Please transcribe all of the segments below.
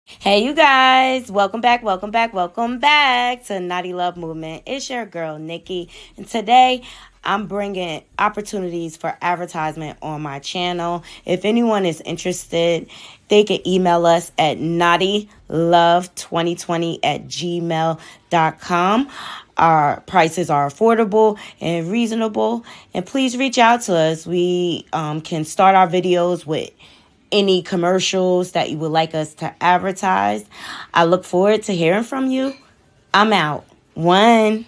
Hey, you guys, welcome back to Naughty Love Movement. It's your girl, Nikki, and today I'm bringing opportunities for advertisement on my channel. If anyone is interested, they can email us at knottylove2020@gmail.com. Our prices are affordable and reasonable, and please reach out to us. We can start our videos with any commercials that you would like us to advertise. I look forward to hearing from you. I'm out. One.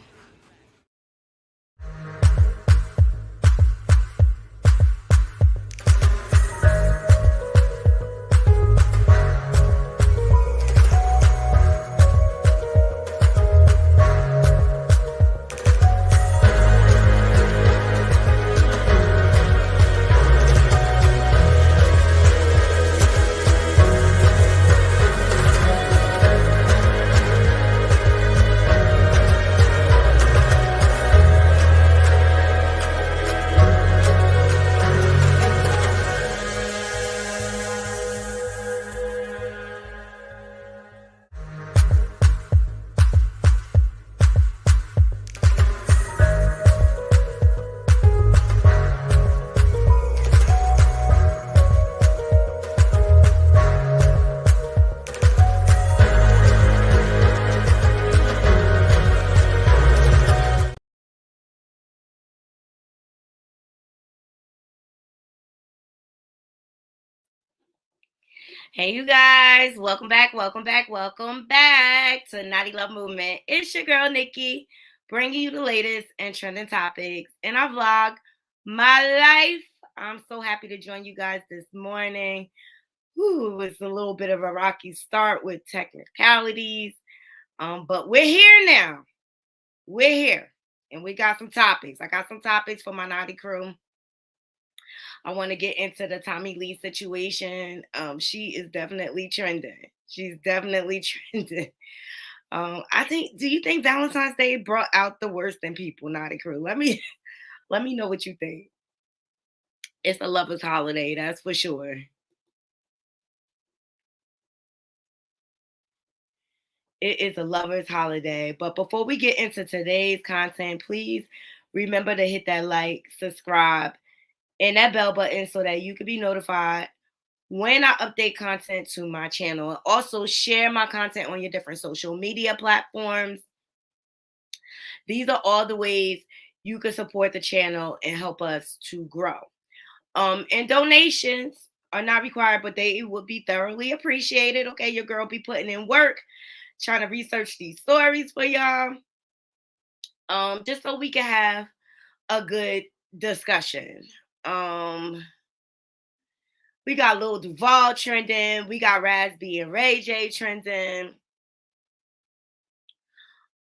Hey, you guys, welcome back to Naughty Love Movement. It's your girl, Nikki, bringing you the latest and trending topics in our vlog, My Life. I'm so happy to join you guys this morning. It was a little bit of a rocky start with technicalities, but we're here now. We're here, and we got some topics. I got some topics for my naughty crew. I want to get into the Tommie Lee situation. She is definitely trending. She's definitely trending. I think. Do you think Valentine's Day brought out the worst in people, naughty crew? Let me know what you think. It's a lover's holiday, that's for sure. It is a lover's holiday. But before we get into today's content, please remember to hit that like, subscribe, and that bell button so that you can be notified when I update content to my channel. Also, share my content on your different social media platforms. These are all the ways you can support the channel and help us to grow. And donations are not required, but they would be thoroughly appreciated. Okay, your girl be putting in work, trying to research these stories for y'all. Just so we can have a good discussion. Um, we got Lil Duval trending. We got Raz B and Ray J trending.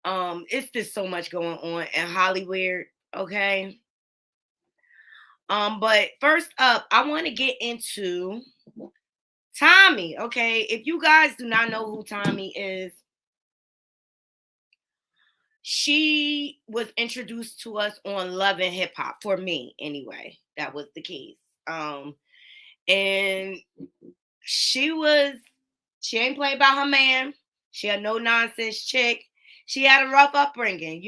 It's just so much going on in Hollywood. Okay. But first up, I want to get into Tommie. Okay. If you guys do not know who Tommie is, she was introduced to us on Love and Hip Hop. For me, anyway, that was the case. And she ain't played by her man. She a no nonsense chick. She had a rough upbringing,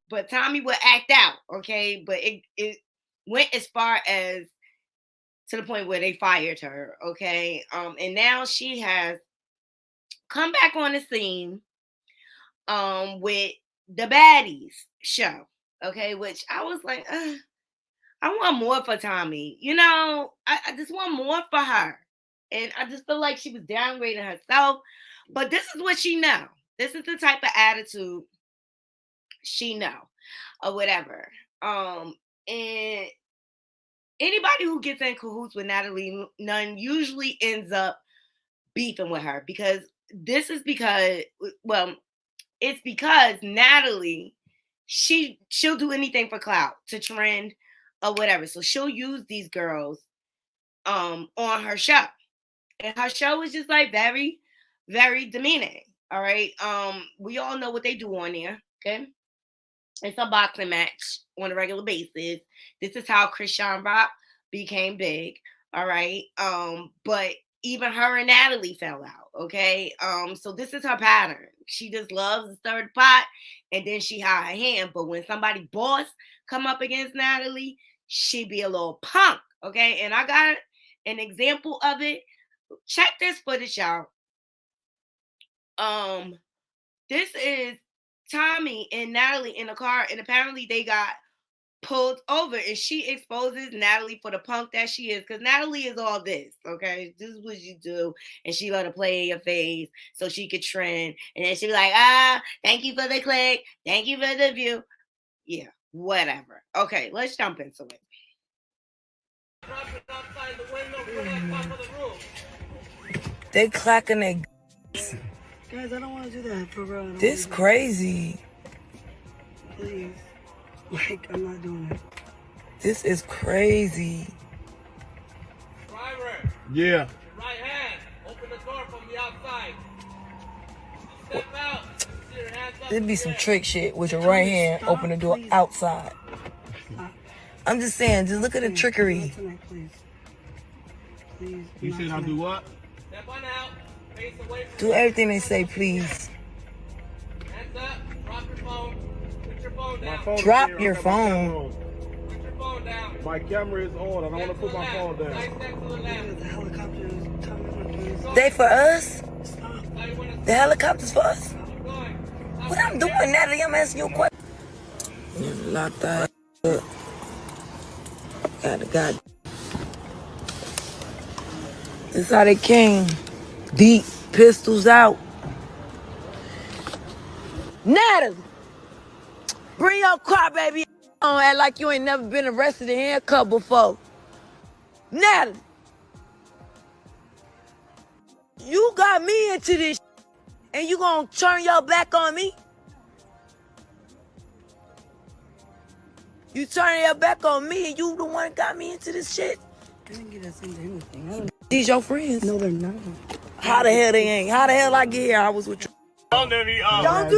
but Tommie would act out, okay? But it went as far as to the point where they fired her, okay? And now she has come back on the scene with the Baddies show, okay? Which I was like, I want more for Tommie. I just want more for her. And I just feel like she was downgrading herself. But this is what she know. This is the type of attitude she know or whatever. And anybody who gets in cahoots with Natalie Nunn usually ends up beefing with her well, it's because Natalie, she'll do anything for clout to trend or whatever. So she'll use these girls on her show. And her show is just like very, very demeaning. All right. We all know what they do on there. Okay. It's a boxing match on a regular basis. This is how Christian Rock became big. All right. But even her and Natalie fell out. Okay. So this is her pattern. She just loves to stir the pot and then she hide her hand. But when somebody boss come up against Natalie, she be a little punk. Okay. And I got an example of it. Check this footage out. This is Tommie and Natalie in a car, and apparently they got pulled over, and she exposes Natalie for the punk that she is, because Natalie is all this, okay? This is what you do, and she let her play in your face so she could trend, and then she be like, thank you for the click, thank you for the view. Yeah, whatever. Okay, let's jump into it. They clacking their Guys, I don't want to do that for real. This crazy. Please. Like, I'm not doing it. This is crazy. Driver. Yeah. Right hand. Open the door from the outside. Step out. See your hands up. There'd be some trick shit with your right hand. Open the door outside. I'm just saying, just look at the trickery. Please. You said I'll do what? Step on out. Face away from Do everything they say, please. hands up. Drop your phone. Put your phone My down. phone is Drop here. your I got my phone. camera on. Put your phone down. My camera is on. I don't want to put my phone Nice down. step to the left. The helicopter is telling me They for us? stop. Now you want to The helicopter's for us? keep going. What I'm doing, Natalie? I'm asking you a question. Lock that up. God. This how they came. Deep. Pistols out. Natalie! Bring your crybaby on, act like you ain't never been arrested and handcuffed before. Natalie! You got me into this and you gonna turn your back on me? You turning your back on me and you the one that got me into this shit? I didn't get us into anything. These your friends? No, they're not. How the hell they ain't? How the hell I get here? I was with you. Don't do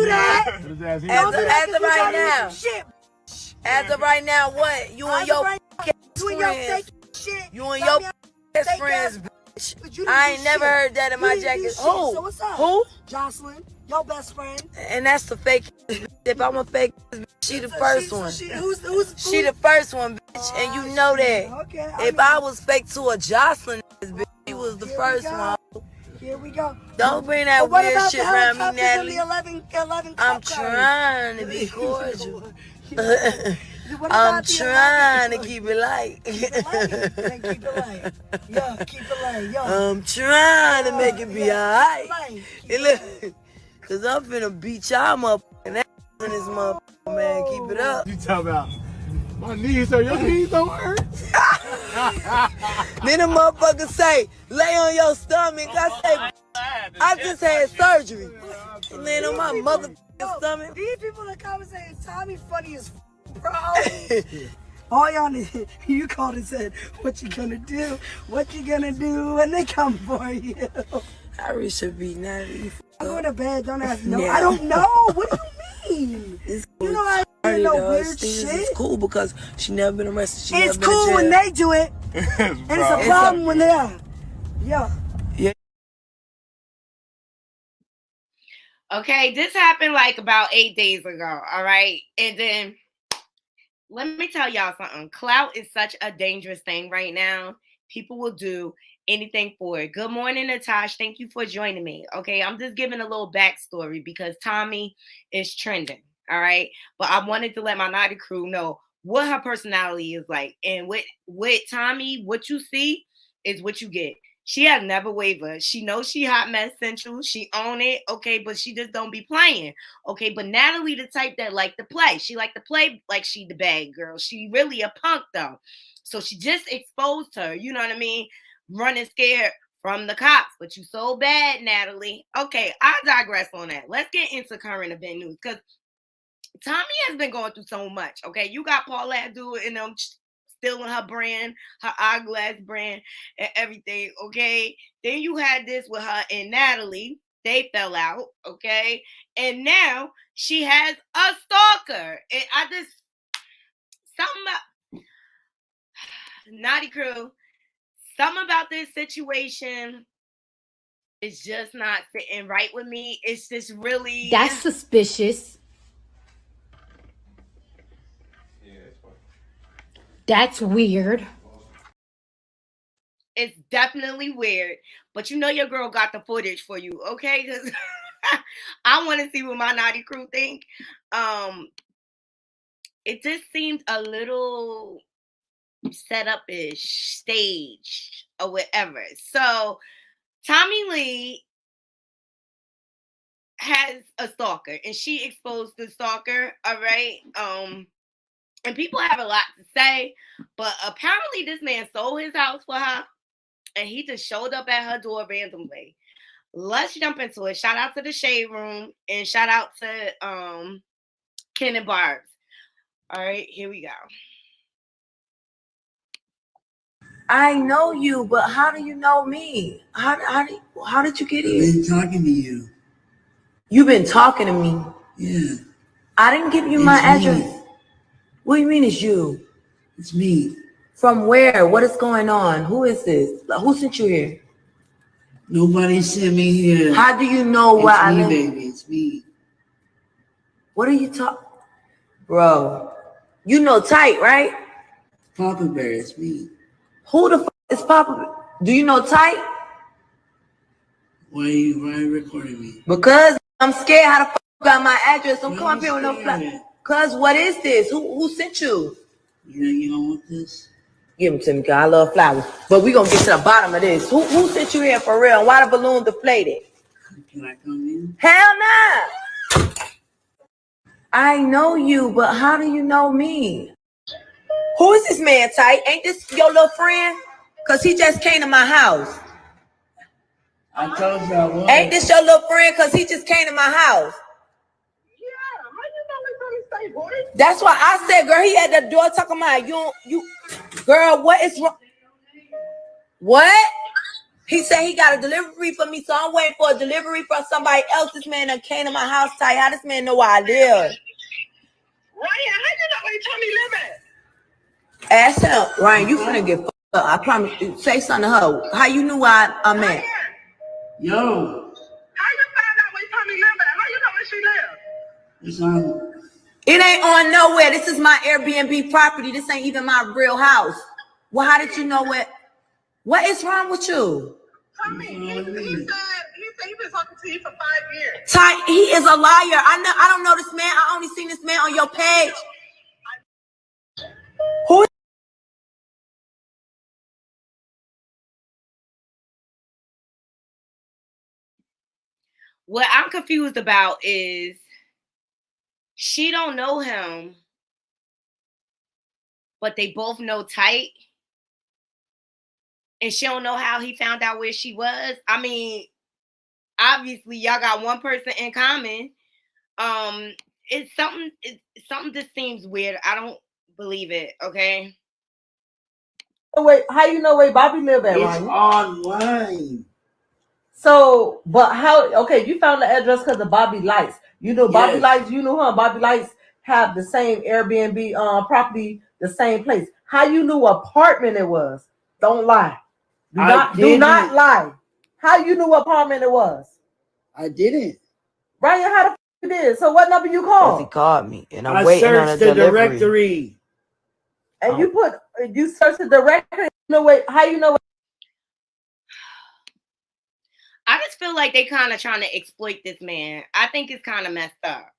that. Put his ass here. As of right now. Shit. As of right now, what? You and your You and your friends. fake shit. You and your best fake friends, ass- bitch. But you didn't I do ain't never shit. heard that in You my didn't do jacket. shit, Who? so what's up? Who? Jocelyn, your best friend. And that's the fake bitch. If I'm a fake bitch, she the first one. Who's She the first one, bitch, and you know that. Okay. If I was fake to a Jocelyn, bitch, she was the Here we first go. one. Here we go. Don't bring that But what weird about shit the around me, helicopters Natalie. and the 11 I'm cop cars? trying to be cordial. What I'm about the trying 11? to keep it light. Keep it light. Then keep it light. Yeah, keep it light. Yeah. I'm trying to make it be alright. Light. Hey, look, cause I'm finna beat y'all up and ass in this motherfucker, man. Keep it up. You talk about my knees hurt. Your knees don't hurt. Then the motherfucker say, lay on your stomach. I say, I just had surgery. Laying on my motherfucking stomach. These people in the comments saying Tommy funny as bro. All y'all need, you called and said, what you gonna do? What you gonna do when they come for you? I really should be Natalie. I'm going to bed, don't ask no. Yeah. I don't know. What do you mean? It's You cool. know I don't know weird It's shit. cool because she never been arrested. She It's never been in cool when jail. they do it, and it's a It's problem when they are. Yeah. Okay, this happened like about 8 days ago. All right. And then let me tell y'all something. Clout is such a dangerous thing right now. People will do anything for it. Good morning, Natasha. Thank you for joining me. Okay, I'm just giving a little backstory because Tommie is trending. All right. But I wanted to let my Knotty crew know what her personality is like. And with Tommie, what you see is what you get. She has never wavered. She knows she hot mess central. She own it. Okay, but she just don't be playing. Okay, but Natalie the type that like to play. She like to play like she the bad girl. She really a punk though. So she just exposed her. You know what I mean? Running scared from the cops. But you so bad, Natalie. Okay, I digress on that. Let's get into current event news because Tommie has been going through so much. Okay, you got Paula Abdul and them stealing her brand, her eyeglass brand, and everything. Okay, then you had this with her and Natalie. They fell out. Okay, and now she has a stalker. And I just something about Knotty crew. Something about this situation It's just not sitting right with me. It's just really. That's suspicious. That's weird. It's definitely weird, but you know your girl got the footage for you, okay? Because I want to see what my naughty crew think. It just seemed a little set up-ish, staged, or whatever. So Tommie Lee has a stalker, and she exposed the stalker. All right. And people have a lot to say, but apparently this man sold his house for her. And he just showed up at her door randomly. Let's jump into it. Shout out to the Shade Room and shout out to Ken and Barbs. All right, here we go. I know you, but how do you know me? How did you get here? I've been talking to you. You've been talking to me. Yeah. I didn't give you my address. What do you mean it's you? It's me. From where? What is going on? Who is this? Who sent you here? Nobody sent me here. How do you know where I live? It's me, baby. It's me. What are you talking? Bro, you know Tight, right? Papa Bear, it's me. Who the fuck is Papa Bear? Do you know Tight? Why are you recording me? Because I'm scared how the fuck you got my address. Don't come up here with no scared? flag. Cause what is this? Who sent you? You don't want this? Give them to me, cause I love flowers. But we gonna get to the bottom of this. Who sent you here for real? And why the balloon deflated? Can I come in? Hell nah. I know you, but how do you know me? Who is this man, Tight? Ain't this your little friend? Cause he just came to my house. I told you I was. Ain't this your little friend? Cause he just came to my house. That's why I said, girl, he at the door talking about you, girl, what is wrong? What? He said he got a delivery for me, so I'm waiting for a delivery from somebody else. This man that came to my house, Tight. How this man know where I live? Ryan, how you know where Tommie live at? Ask him, Ryan, you finna get fucked up. I promise you. Say something to her. How you knew where I'm at? Ryan, Yo. how you find out where Tommie live at? How you know where she live? It's on. It ain't on nowhere. This is my Airbnb property. This ain't even my real house. Well, how did you know what? What is wrong with you? Tommie, he said he been talking to you for 5 years. Tight, he is a liar. I don't know this man. I only seen this man on your page. Who? What I'm confused about is she don't know him, but they both know Tight. And she don't know how he found out where she was. I mean, obviously y'all got one person in common. It's something that seems weird. I don't believe it, okay? Wait, how you know where Bobby live at, It's Ryan? online. So, but how? Okay, you found the address because of Bobby Lights. You know Bobby Yes. Lights. You know her. Bobby Lights have the same Airbnb property, the same place. How you knew what apartment it was? Don't lie. Do not lie. How you knew what apartment it was? I didn't. Ryan, how the f you did? So what number you Because he called? called me, and I'm I waiting on a searched the delivery. directory. And you searched the directory. You know what? How you know? What? I just feel like they kind of trying to exploit this man. I think it's kind of messed up.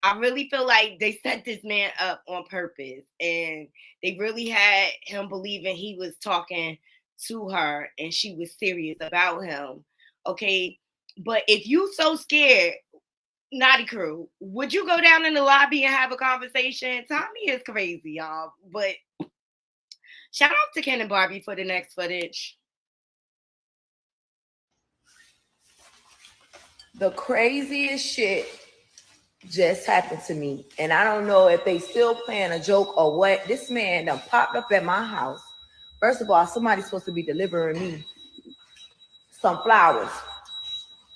I really feel like they set this man up on purpose, and they really had him believing he was talking to her and she was serious about him. Okay, but if you so scared, Naughty Crew, would you go down in the lobby and have a conversation? Tommie is crazy, y'all. But shout out to Ken and Barbie for the next footage. The craziest shit just happened to me, and I don't know if they still playing a joke or what. This man done popped up at my house. First of all, somebody's supposed to be delivering me some flowers,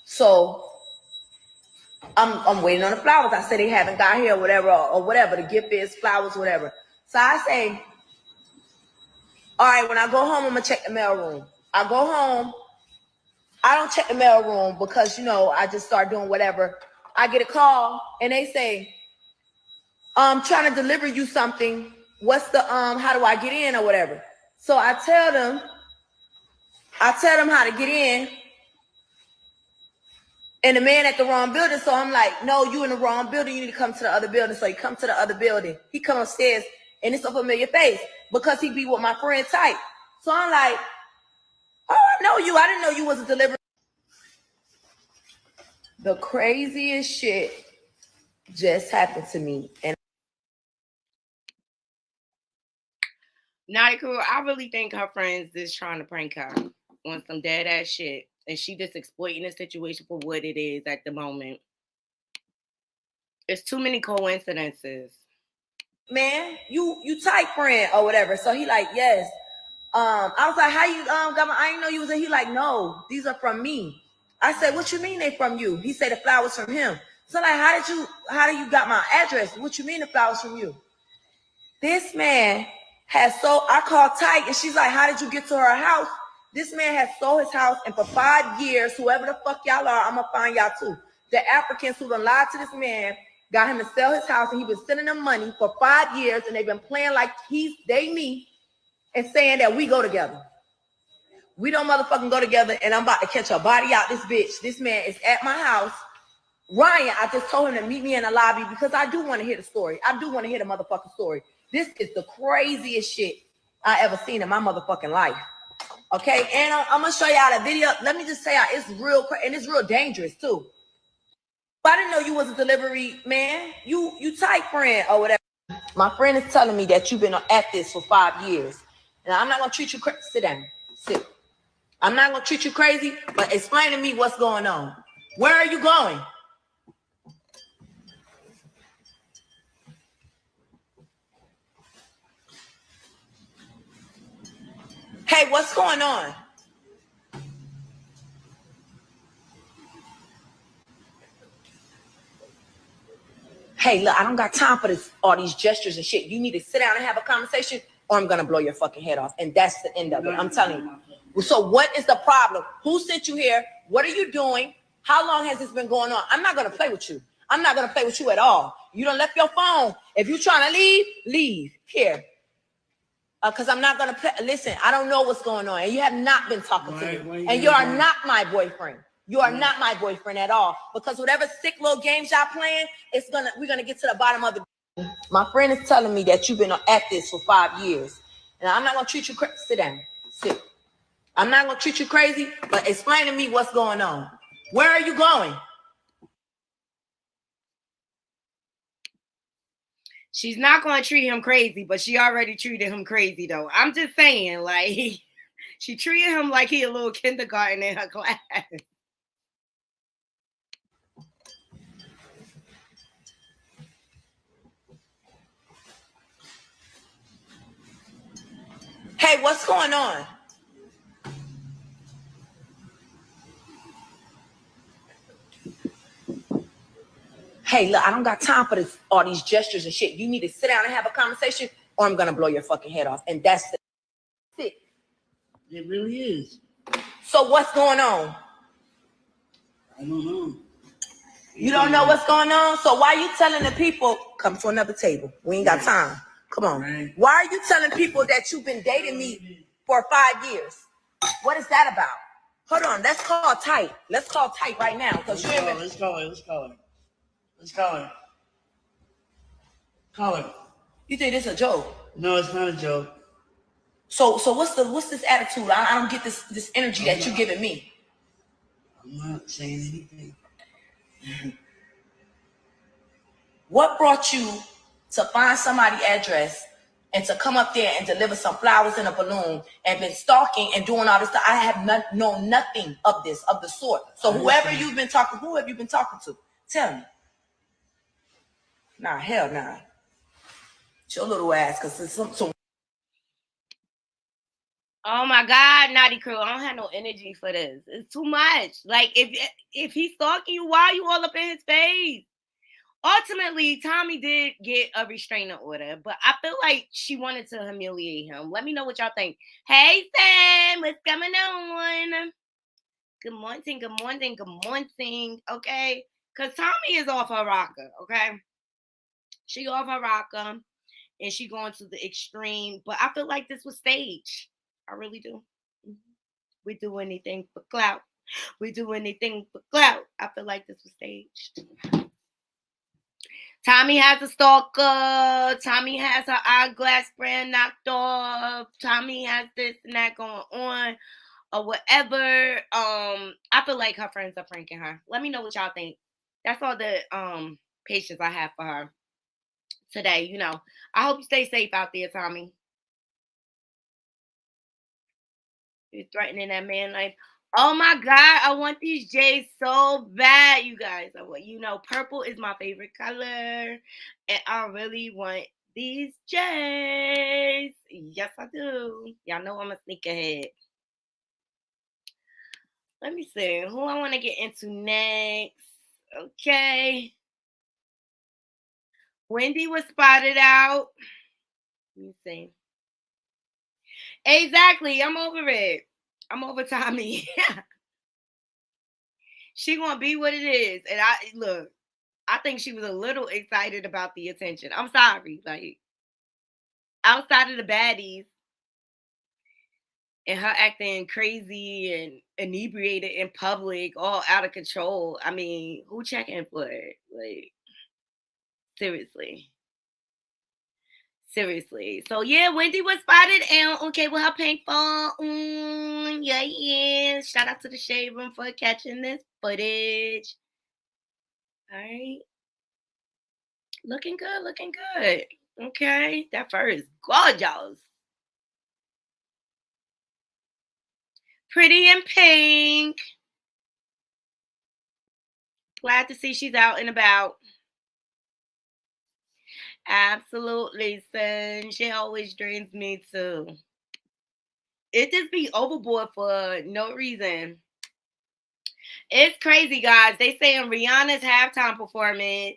so I'm waiting on the flowers. I said they haven't got here, or whatever. The gift is flowers, whatever. So I say, all right, when I go home, I'm gonna check the mail room. I go home. I don't check the mail room because, you know, I just start doing whatever. I get a call and they say, I'm trying to deliver you something. What's the, how do I get in or whatever? So I tell them how to get in. And the man at the wrong building. So I'm like, no, you in the wrong building. You need to come to the other building. So he come to the other building. He come upstairs and it's a familiar face because he be with my friend type. So I'm like, oh, I know you. I didn't know you was a delivery. The craziest shit just happened to me. And Knotty Crew, I really think her friends is trying to prank her on some dead ass shit. And she just exploiting the situation for what it is at the moment. It's too many coincidences. Man, you type friend or whatever. So he like, yes. I was like, how you got my, I didn't know you was in. He like, no, these are from me. I said, what you mean they from you? He said the flowers from him. So like, how do you got my address? What you mean the flowers from you? This man has sold, I called Tyke and she's like, how did you get to her house? This man has sold his house and for 5 years, whoever the fuck y'all are, I'm gonna find y'all too. The Africans who done lied to this man got him to sell his house and he was sending them money for 5 years and they've been playing like they me and saying that we go together. We don't motherfucking go together and I'm about to catch a body out this bitch. This man is at my house. Ryan, I just told him to meet me in the lobby because I do want to hear the story. I do want to hear the motherfucking story. This is the craziest shit I ever seen in my motherfucking life. Okay, and I'm gonna show y'all the video. Let me just say, it's real and it's real dangerous too. But I didn't know you was a delivery man. You type friend or whatever. My friend is telling me that you've been at this for 5 years, and I'm not gonna treat you crazy. Sit down, sit. I'm not gonna treat you crazy, but explain to me what's going on. Where are you going? Hey, what's going on? Hey, look, I don't got time for this, all these gestures and shit. You need to sit down and have a conversation or I'm gonna blow your fucking head off. And that's the end of it. I'm telling you. So what is the problem? Who sent you here? What are you doing? How long has this been going on? I'm not gonna play with you. I'm not gonna play with you at all. You done left your phone. If you're trying to leave, leave. Here. Because I'm not gonna play. Listen, I don't know what's going on. And you have not been talking to me. And you are not my boyfriend. You are not my boyfriend at all. Because whatever sick little games y'all playing, we're gonna get to the bottom of it. My friend is telling me that you've been at this for 5 years. And I'm not gonna treat you crazy. Sit down. Sit. I'm not gonna treat you crazy, but explain to me what's going on. Where are you going? She's not going to treat him crazy, but she already treated him crazy, though. I'm just saying, like, she treated him like he a little kindergarten in her class. Hey, what's going on? Hey, look, I don't got time for this, all these gestures and shit. You need to sit down and have a conversation or I'm gonna blow your fucking head off. And that's it. It really is. So what's going on? I don't know. You don't know what's going on? So why are you telling the people, come to another table? We ain't got time. Come on. Right. Why are you telling people that you've been dating me for 5 years? What is that about? Hold on, let's call Type. Let's call Type right now. Let's call her. Call her. You think this is a joke? No, it's not a joke. So what's this attitude? I don't get this energy that you're giving me. I'm not saying anything. What brought you to find somebody's address and to come up there and deliver some flowers in a balloon and been stalking and doing all this stuff? I have known nothing of this, of the sort. So who have you been talking to? Tell me. Nah, hell nah. Your little ass, because it's some. Oh my God, Knotty Crew, I don't have no energy for this. It's too much. Like, if he's stalking you, why are you all up in his face? Ultimately, Tommie did get a restraining order, but I feel like she wanted to humiliate him. Let me know what y'all think. Hey, Sam, what's going on? Good morning, good morning, good morning. Okay, because Tommie is off her rocker. Okay, she off her rocker, and she going to the extreme. But I feel like this was staged. I really do. We do anything for clout. We do anything for clout. I feel like this was staged. Tommie has a stalker. Tommie has her eyeglass brand knocked off. Tommie has this and that going on, or whatever. I feel like her friends are pranking her. Let me know what y'all think. That's all the patience I have for her today. You know, I hope you stay safe out there, Tommie. You're threatening that man life. Oh my God, I want these J's so bad, you guys. You know, purple is my favorite color, and I really want these J's. Yes, I do. Y'all know I'm a sneakerhead. Let me see who I want to get into next. Okay. Wendy was spotted out. Let me see. Exactly. I'm over it. I'm over Tommie. She gonna be what it is. And I think she was a little excited about the attention. I'm sorry. Like, outside of the baddies and her acting crazy and inebriated in public, all out of control. I mean, who checking for it? Like, seriously. Seriously. So yeah, Wendy was spotted and okay with her pink phone. Yeah. Shout out to the Shade Room for catching this footage. All right. Looking good, looking good. Okay. That fur is gorgeous. Pretty in pink. Glad to see she's out and about. Absolutely, son. She always drains me too. It just be overboard for no reason. It's crazy, guys. They saying Rihanna's halftime performance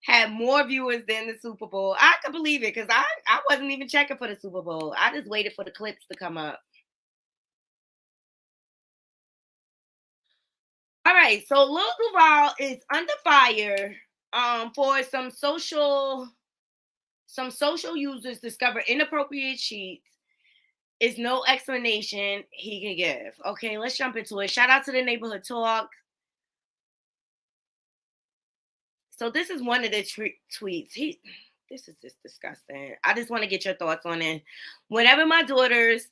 had more viewers than the Super Bowl. I could believe it because I wasn't even checking for the Super Bowl. I just waited for the clips to come up. All right, so Lil Duval is under fire for some social users discover inappropriate sheets. Is no explanation he can give. Okay, let's jump into it. Shout out to the neighborhood talk. So this is one of the tweets. This is just disgusting. I just want to get your thoughts on it. Whenever my daughter's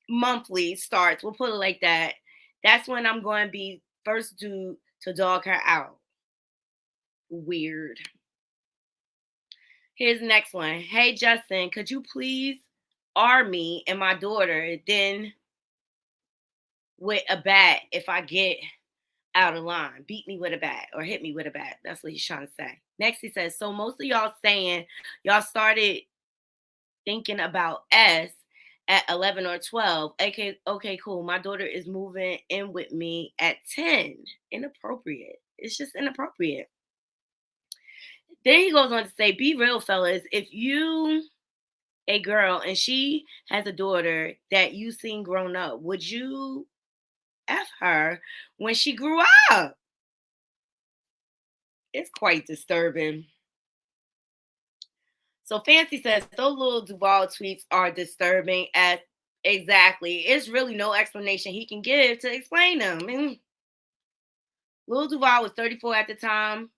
monthly starts, we'll put it like that, that's when I'm going to be first due to dog her out. Weird. Here's the next one. Hey, Justin, could you please arm me and my daughter then with a bat if I get out of line? Beat me with a bat or hit me with a bat. That's what he's trying to say. Next, he says, so most of y'all saying y'all started thinking about S at 11 or 12. Okay, cool. My daughter is moving in with me at 10. Inappropriate. It's just inappropriate. Then he goes on to say, be real, fellas. If you a girl and she has a daughter that you seen grown up, would you F her when she grew up? It's quite disturbing. So Fancy says those little Duval tweets are disturbing as exactly. It's really no explanation he can give to explain them. Lil Duval was 34 at the time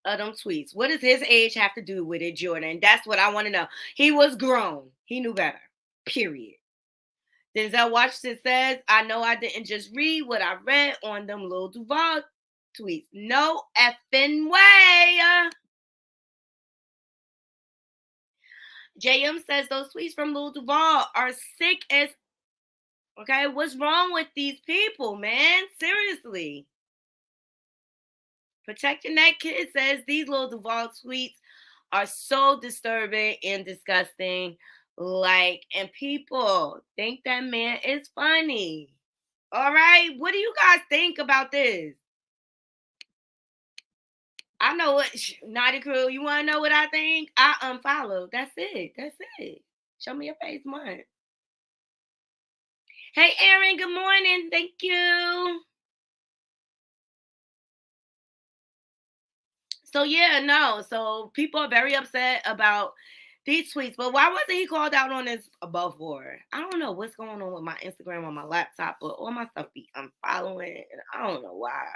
of them tweets. What does his age have to do with it, Jordan? That's what I want to know. He was grown. He knew better. Period. Denzel Washington says, I know I didn't just read what I read on them Lil Duval tweets. No effing way. JM says those tweets from Lil Duval are sick as. Okay, what's wrong with these people, man? Seriously. Protecting that kid says these Lil Duval tweets are so disturbing and disgusting. Like, and people think that man is funny. All right, what do you guys think about this? I know what Naughty Crew. You want to know what I think? I unfollow. That's it. That's it. Show me your face, man. Hey, Aaron, good morning. Thank you. So, yeah, no. So, people are very upset about these tweets. But why wasn't he called out on this before? I don't know what's going on with my Instagram on my laptop, but all my stuff be unfollowing. And I don't know why.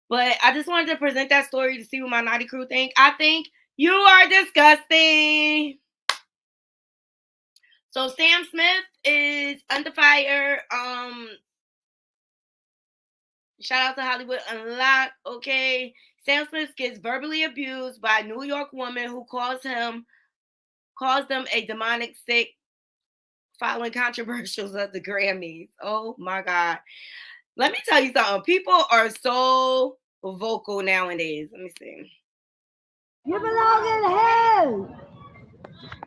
But I just wanted to present that story to see what my naughty crew think. I think you are disgusting. So Sam Smith is under fire. Shout out to Hollywood Unlocked. Okay. Sam Smith gets verbally abused by a New York woman who calls them a demonic sick following controversials at the Grammys. Oh my God. Let me tell you something. People are so vocal nowadays. Let me see. You belong in hell.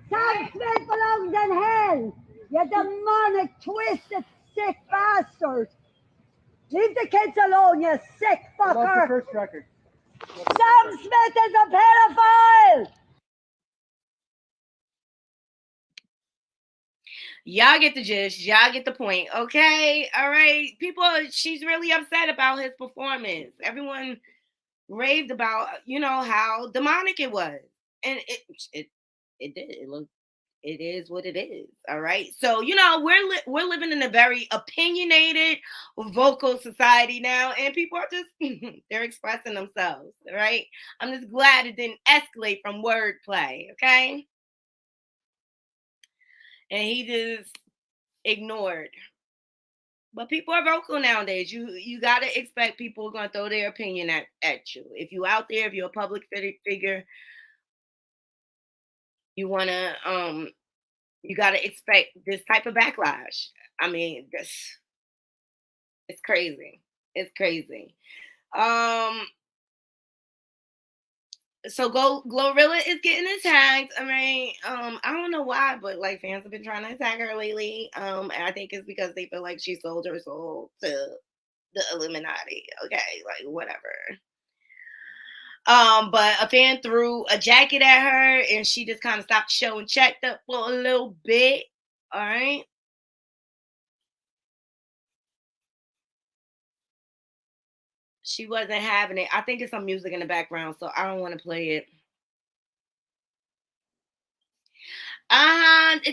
Sam Smith belongs in hell. You demonic, twisted, sick bastard. Leave the kids alone, you sick fucker. What's the first record? Sam Smith is a pedophile. Y'all get the gist. Y'all get the point. Okay. All right. People, she's really upset about his performance. Everyone raved about, how demonic it was. And it did. It is what it is. All right. So, we're living in a very opinionated, vocal society now, and people are just they're expressing themselves. All right. I'm just glad it didn't escalate from wordplay. Okay. And he just ignored. But people are vocal nowadays. You gotta expect people are gonna throw their opinion at you. If you out there, if you're a public figure, you gotta expect this type of backlash. I mean, it's crazy. It's crazy. So Glorilla is getting attacked. I mean, I don't know why, but like fans have been trying to attack her lately. And I think it's because they feel like she sold her soul to the Illuminati. Okay, like whatever. But a fan threw a jacket at her and she just kind of stopped the show and checked up for a little bit. All right. She wasn't having it. I think it's some music in the background, so I don't want to play it.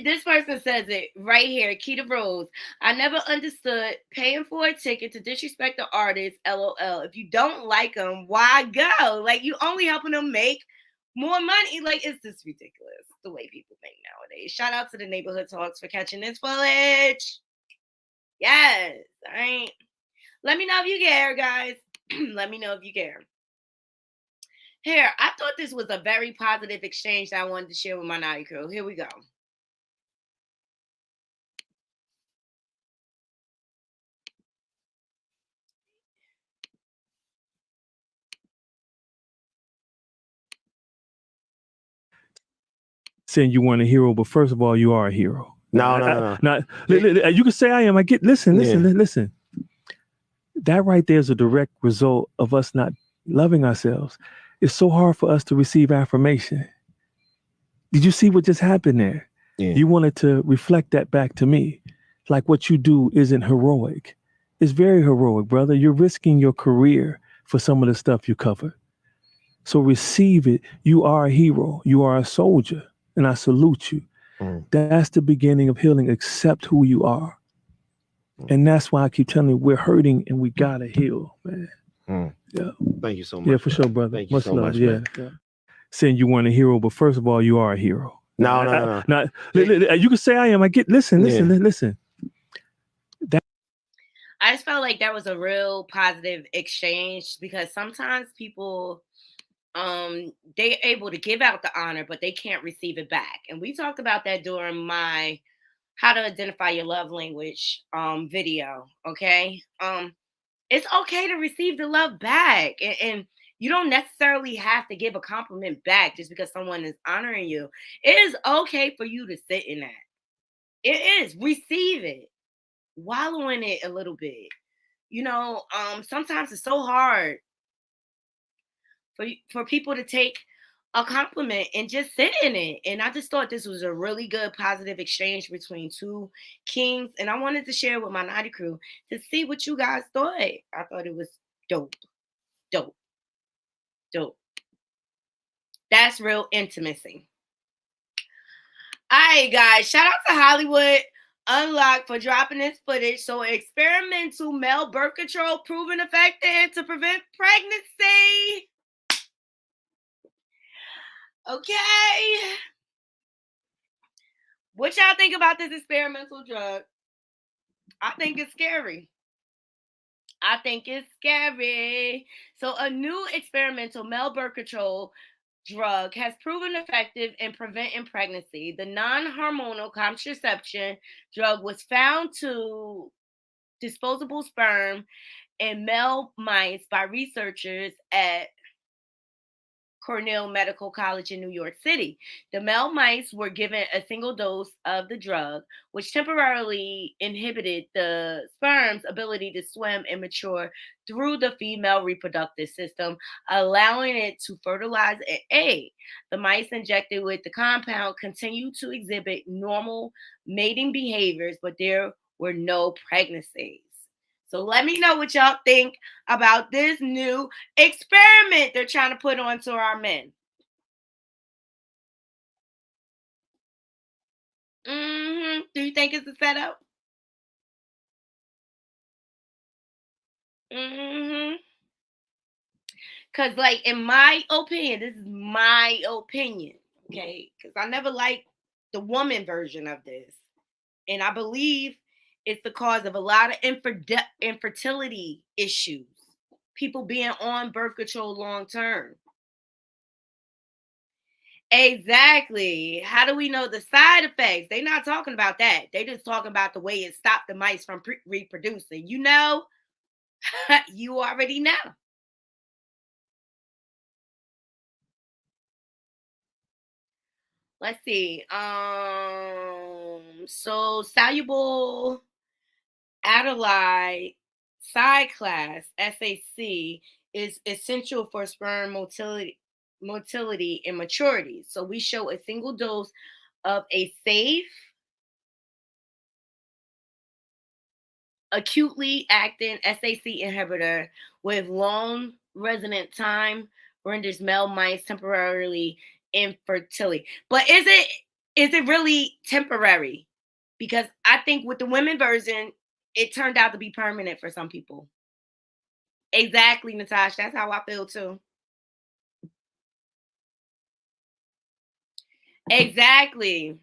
This person says it right here. Keita Rose. I never understood paying for a ticket to disrespect the artist. LOL. If you don't like them, why go? Like, you only helping them make more money. Like, it's just ridiculous the way people think nowadays. Shout out to the Neighborhood Talks for catching this footage. Yes. All right. Let me know if you care, guys. Let me know if you care. Here, I thought this was a very positive exchange that I wanted to share with my naughty crew. Here we go. Saying you weren't a hero, but first of all, you are a hero. No. You can say I am. Listen. That right there is a direct result of us not loving ourselves. It's so hard for us to receive affirmation. Did you see what just happened there? Yeah. You wanted to reflect that back to me. Like what you do isn't heroic. It's very heroic, brother. You're risking your career for some of the stuff you cover. So receive it. You are a hero. You are a soldier. And I salute you. That's the beginning of healing. Accept who you are. And that's why I keep telling you, we're hurting and we gotta heal, man. Yeah. Thank you so much. Yeah, for sure, brother. Thank you Much so love. much, Yeah. Saying you weren't a hero, but first of all, you are a hero. No. You can say I am. Listen. I just felt like that was a real positive exchange because sometimes people they're able to give out the honor, but they can't receive it back. And we talked about that during my how to identify your love language video. Okay. It's okay to receive the love back. And you don't necessarily have to give a compliment back just because someone is honoring you. It is okay for you to sit in that. It is. Receive it. Wallow in it a little bit. Sometimes it's so hard for people to take a compliment and just sit in it. And I just thought this was a really good positive exchange between two kings. And I wanted to share with my Naughty crew to see what you guys thought. I thought it was dope. Dope. Dope. That's real intimacy. All right, guys. Shout out to Hollywood Unlocked for dropping this footage. So experimental male birth control proven effective to prevent pregnancy. Okay. What y'all think about this experimental drug? I think it's scary. I think it's scary. So a new experimental male birth control drug has proven effective in preventing pregnancy. The non-hormonal contraception drug was found to disposable sperm in male mice by researchers at Cornell Medical College in New York City. The male mice were given a single dose of the drug, which temporarily inhibited the sperm's ability to swim and mature through the female reproductive system, allowing it to fertilize an egg. The mice injected with the compound continued to exhibit normal mating behaviors, but there were no pregnancies. So let me know what y'all think about this new experiment they're trying to put onto our men. Do you think it's a setup? Because, like, in my opinion, this is my opinion, okay? Because I never liked the woman version of this. And I believe it's the cause of a lot of infertility issues. People being on birth control long term. Exactly. How do we know the side effects? They're not talking about that. They just talking about the way it stopped the mice from reproducing. You know, you already know. Let's see. So soluble Adelaide side class SAC is essential for sperm motility and maturity. So we show a single dose of a safe, acutely acting SAC inhibitor with long resident time renders male mice temporarily infertility. But is it really temporary? Because I think with the women version, it turned out to be permanent for some people. Exactly, Natasha. That's how I feel too. Exactly.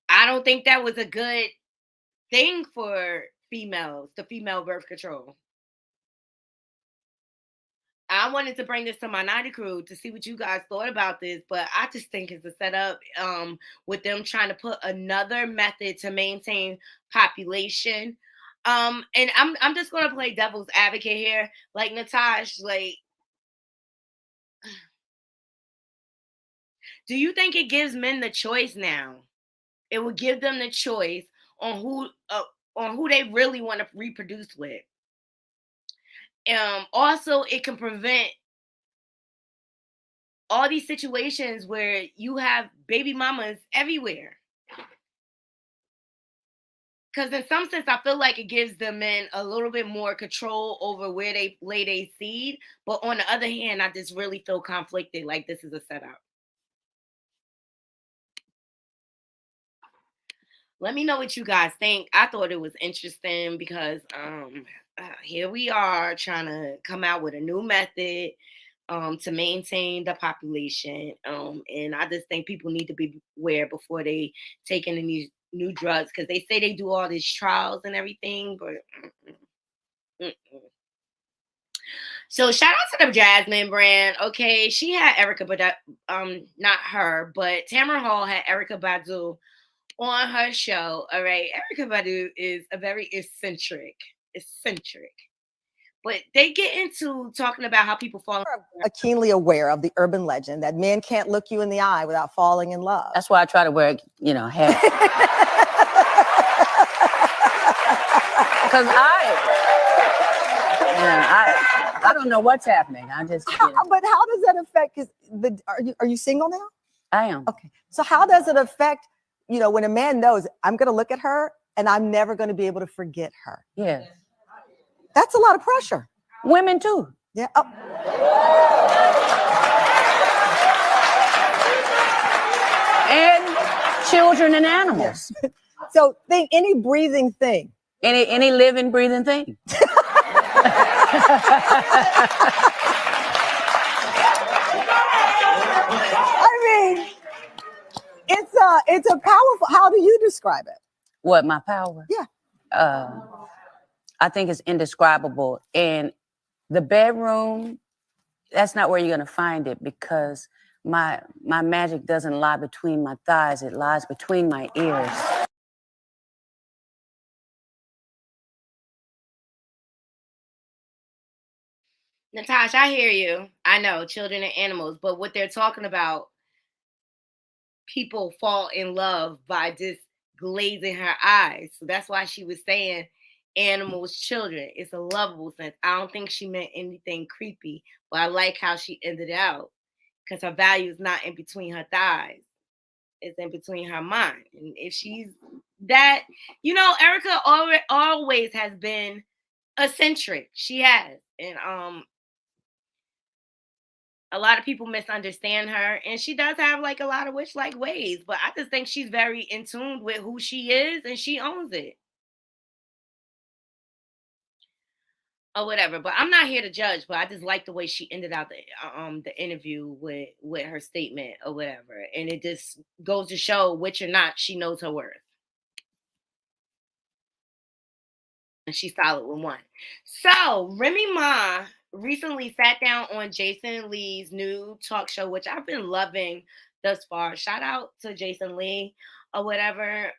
I don't think that was a good thing for females, the female birth control. I wanted to bring this to my Naughty crew to see what you guys thought about this, but I just think it's a setup with them trying to put another method to maintain population. And I'm just gonna play devil's advocate here, like Natasha. Like, do you think it gives men the choice now? It would give them the choice on who they really want to reproduce with. Also, it can prevent all these situations where you have baby mamas everywhere. Because in some sense, I feel like it gives the men a little bit more control over where they lay their seed. But on the other hand, I just really feel conflicted, like this is a setup. Let me know what you guys think. I thought it was interesting because here we are trying to come out with a new method to maintain the population. And I just think people need to be aware before they take in these new drugs, because they say they do all these trials and everything, but So shout out to the Jasmine brand. Okay, she had Erykah Badu, not her, but Tamara Hall had Erykah Badu on her show. All right, Erykah Badu is a very eccentric. But they get into talking about how people fall. Keenly aware of the urban legend that men can't look you in the eye without falling in love. That's why I try to wear, hair. Because I don't know what's happening. I just. But how does that affect? Are you single now? I am. Okay. So how does it affect? When a man knows I'm going to look at her and I'm never going to be able to forget her. Yeah. That's a lot of pressure. Women too. Yeah. And children and animals. So think any breathing thing. Any living, breathing thing. I mean, it's a powerful. How do you describe it? What, my power? Yeah. I think it's indescribable. And the bedroom, that's not where you're gonna find it, because my magic doesn't lie between my thighs, it lies between my ears. Natasha, I hear you. I know, children and animals, but what they're talking about, people fall in love by just glazing her eyes. So that's why she was saying animals, children. It's a lovable sense. I don't think she meant anything creepy, but I like how she ended out, because her value is not in between her thighs. It's in between her mind. And if she's that, Erica always has been eccentric. She has. And a lot of people misunderstand her, and she does have like a lot of witch-like ways, but I just think she's very in tune with who she is, and she owns it. Or whatever. But I'm not here to judge, but I just like the way she ended out the interview with her statement or whatever. And it just goes to show, witch or not, she knows her worth. And she's solid with one. So Remy Ma recently sat down on Jason Lee's new talk show, which I've been loving thus far. Shout out to Jason Lee or whatever.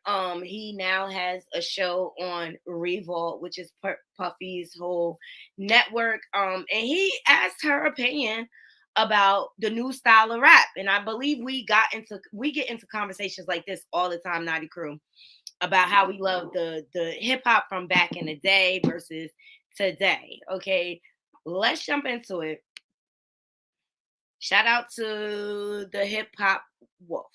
He now has a show on Revolt, which is Puffy's whole network. And he asked her opinion about the new style of rap. And I believe we get into conversations like this all the time, Naughty Crew, about how we love the hip hop from back in the day versus today. Okay, let's jump into it. Shout out to the hip hop wolf.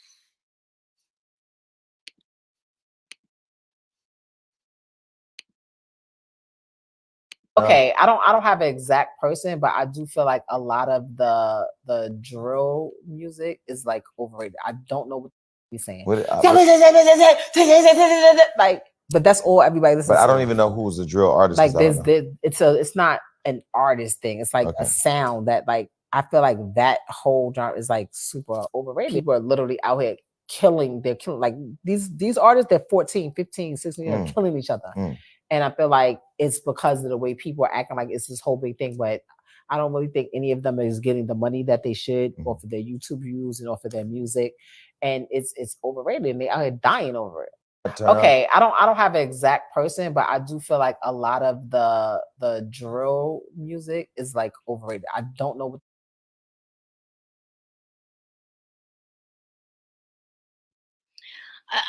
Okay, I don't have an exact person, but I do feel like a lot of the drill music is like overrated. I don't know what you're saying. Like, but that's all everybody listens to. But I don't even know who's the drill artist. Like it's not an artist thing. It's like a sound that, like, I feel like that whole genre is like super overrated. People are literally out here killing. They're killing like these artists. They're 14, 15, 16. They're killing each other. And I feel like it's because of the way people are acting like it's this whole big thing. But I don't really think any of them is getting the money that they should off of their YouTube views and off of their music. And it's overrated, and they are dying over it. Okay, I don't have an exact person, but I do feel like a lot of the drill music is like overrated. I don't know what.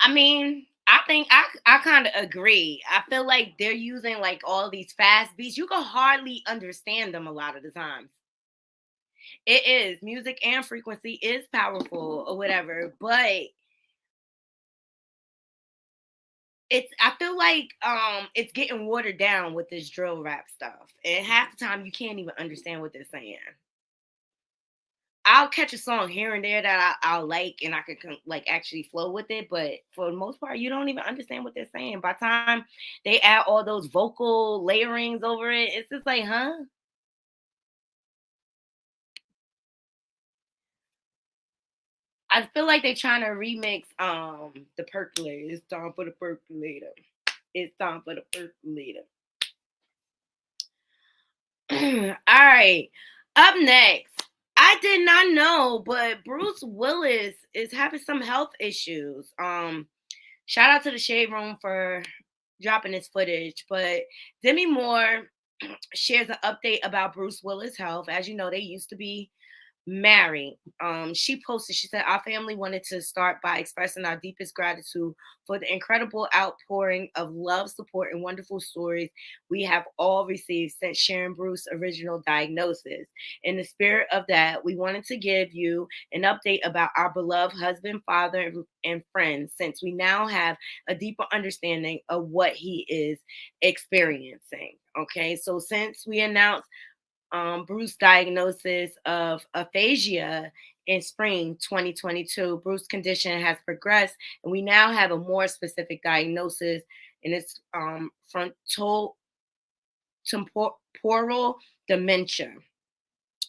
I mean, I think I kind of agree. I feel like they're using like all these fast beats. You can hardly understand them a lot of the times. It is. Music and frequency is powerful or whatever, but I feel like it's getting watered down with this drill rap stuff. And half the time you can't even understand what they're saying. I'll catch a song here and there that I'll like, and I can like actually flow with it. But for the most part, you don't even understand what they're saying. By the time they add all those vocal layerings over it, it's just like, huh? I feel like they're trying to remix the percolator. It's time for the percolator. It's time for the percolator. All right. Up next. I did not know, but Bruce Willis is having some health issues. Shout out to the Shade Room for dropping this footage. But Demi Moore shares an update about Bruce Willis' health. As you know, they used to be Mary, she posted, she said, our family wanted to start by expressing our deepest gratitude for the incredible outpouring of love, support, and wonderful stories we have all received since sharing Bruce's original diagnosis. In the spirit of that, we wanted to give you an update about our beloved husband, father, and friend, since we now have a deeper understanding of what he is experiencing. Okay, so since we announced Bruce's diagnosis of aphasia in spring 2022, Bruce's condition has progressed, and we now have a more specific diagnosis, and it's frontal temporal dementia,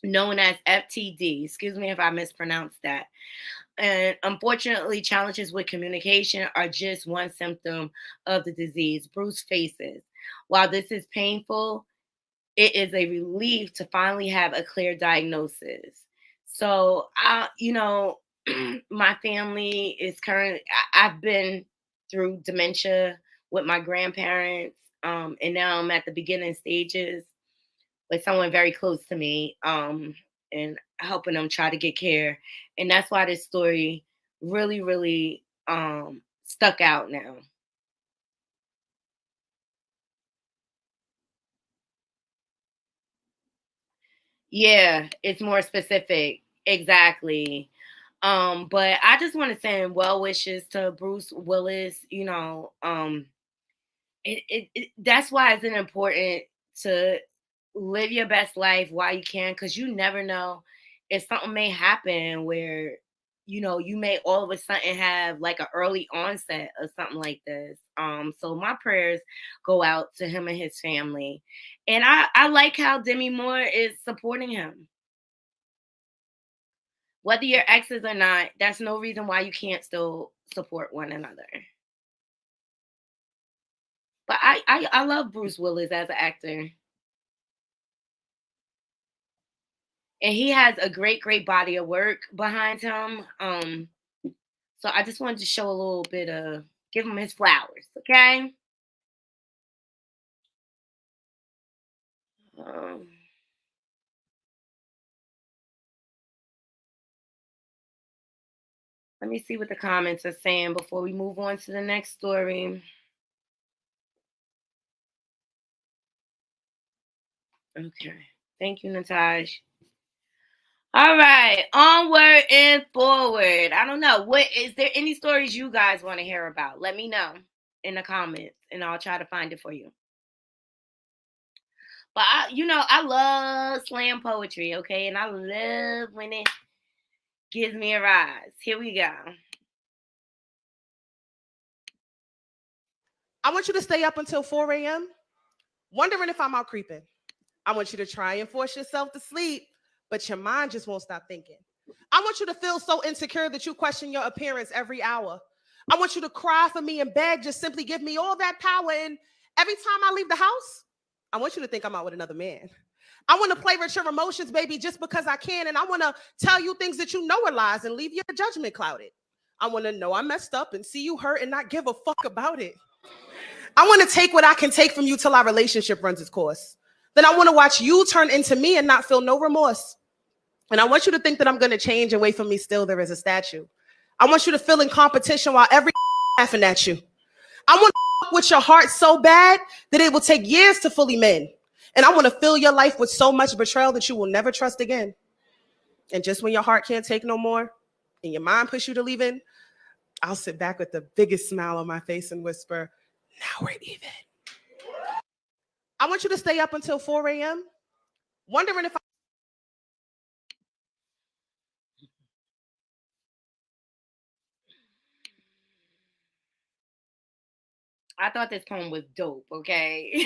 known as FTD. Excuse me if I mispronounced that. And unfortunately, challenges with communication are just one symptom of the disease Bruce faces. While this is painful, it is a relief to finally have a clear diagnosis. So, my family is I've been through dementia with my grandparents, and now I'm at the beginning stages with someone very close to me, and helping them try to get care. And that's why this story really, really stuck out now. Yeah, it's more specific. Exactly. But I just want to send well wishes to Bruce Willis. That's why it's important to live your best life while you can, because you never know if something may happen where you may all of a sudden have like an early onset or something like this. So my prayers go out to him and his family. And I like how Demi Moore is supporting him. Whether you're exes or not, that's no reason why you can't still support one another. But I love Bruce Willis as an actor. And he has a great, great body of work behind him. So I just wanted to show a little bit of, give him his flowers, okay? Let me see what the comments are saying before we move on to the next story. Okay. Thank you, Nataj. All right. Onward and forward. I don't know. Is there any stories you guys want to hear about? Let me know in the comments, and I'll try to find it for you. But I love slam poetry, okay? And I love when it gives me a rise. Here we go. I want you to stay up until 4 a.m. wondering if I'm out creeping. I want you to try and force yourself to sleep, but your mind just won't stop thinking. I want you to feel so insecure that you question your appearance every hour. I want you to cry for me and beg, just simply give me all that power. And every time I leave the house, I want you to think I'm out with another man. I want to play with your emotions, baby, just because I can. And I want to tell you things that you know are lies and leave your judgment clouded. I want to know I messed up and see you hurt and not give a fuck about it. I want to take what I can take from you till our relationship runs its course. Then I want to watch you turn into me and not feel no remorse. And I want you to think that I'm going to change and wait for me still there is a statue. I want you to feel in competition while every laughing at you. I want to with your heart so bad that it will take years to fully mend. And I want to fill your life with so much betrayal that you will never trust again. And just when your heart can't take no more and your mind pushes you to leave in, I'll sit back with the biggest smile on my face and whisper, now we're even. I want you to stay up until 4 a.m. wondering if I thought this poem was dope, okay?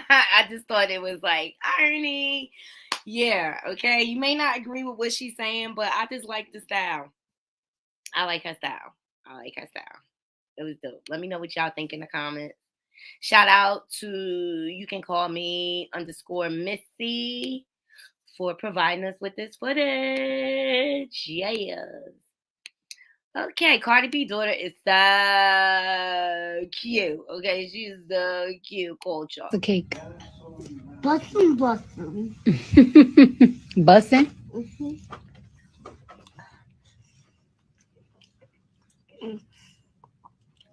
I just thought it was like irony. Yeah, okay. You may not agree with what she's saying, but I just like the style. I like her style. It was dope. Let me know what y'all think in the comments. Shout out to You Can Call Me _Missy for providing us with this footage. Yes. Okay, Cardi B daughter is so cute. Okay, she's so cute, culture. The cake. Bussin'. Bussin'? Mm-hmm.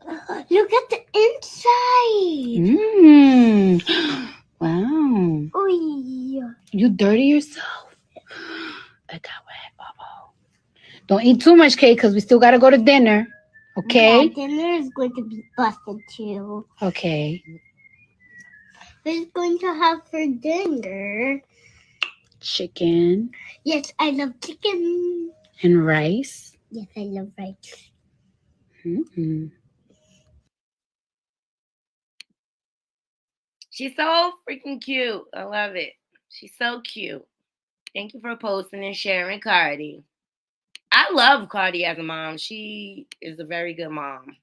Look at the inside. Wow. Oy. You dirty yourself. I got wet. Don't eat too much cake because we still got to go to dinner. Okay? Yeah, dinner is going to be busted too. Okay. We're going to have for dinner. Chicken Yes, I love chicken. and rice. Yes, I love rice. Mm-hmm. She's so freaking cute. I love it. She's so cute. Thank you for posting and sharing, Cardi. I love Cardi as a mom. She is a very good mom.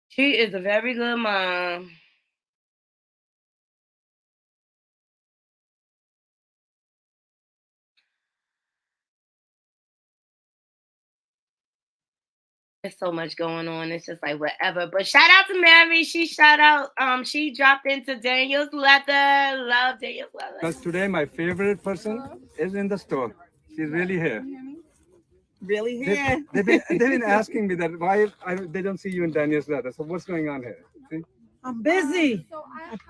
She is a very good mom. There's so much going on. It's just like whatever. But shout out to Mary. She dropped into Daniel's leather. Love Daniel's leather. Because today my favorite person is in the store. She's really here. Really here? They've been asking me that why they don't see you in Daniel's leather. So what's going on here? See? I'm busy.